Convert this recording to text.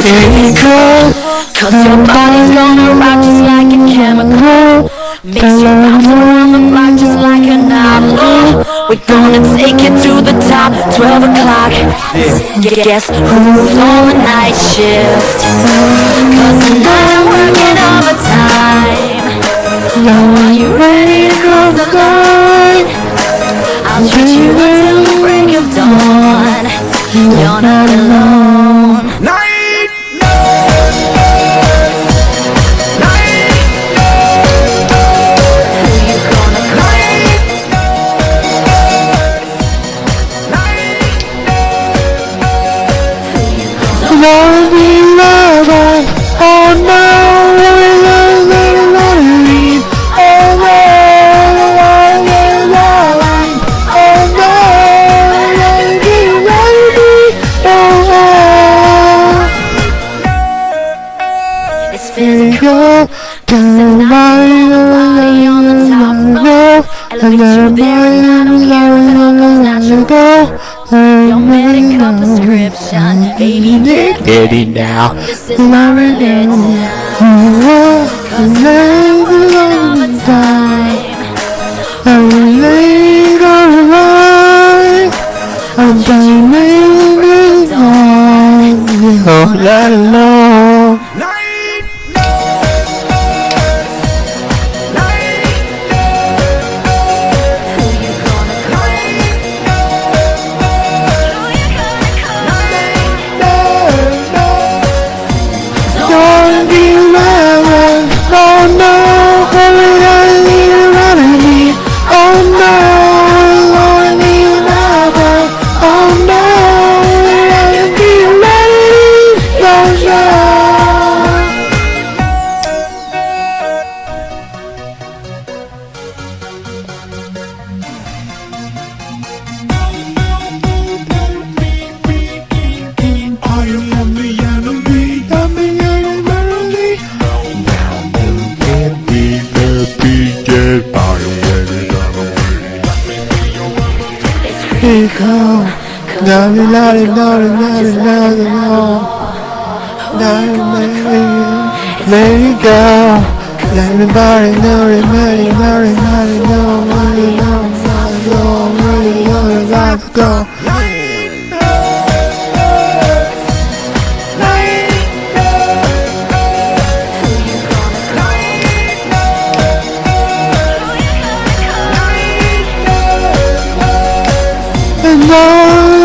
Cause your body's gonna rock just like a chemical. Makes you bounce around the block just like an outlaw. We're gonna take it to the top, 12 o'clock. Guess who's on the night shift? Cause tonight I'm working overtime. Are you ready to cross the line? I'll treat you until the break of dawn. You're not alone. Night nurse, night nurse. Who you gonna call? Love me, love us. Oh no, It's physical. can Body on the top floor. Elevate you there and I don't care if it all comes natural. Your medical prescription, baby, get it now. this is my religion. Cause I'm working overtime. I'm not alone. Night nurse, night nurse. Who you gonna call? Don't be mad. Oh no, oh no, oh no, be ready, don't I am the enemy, I'm the enemy. Now you can't be the beacon. I am the enemy. Let it go. Let everybody know it, let it know, let's go. And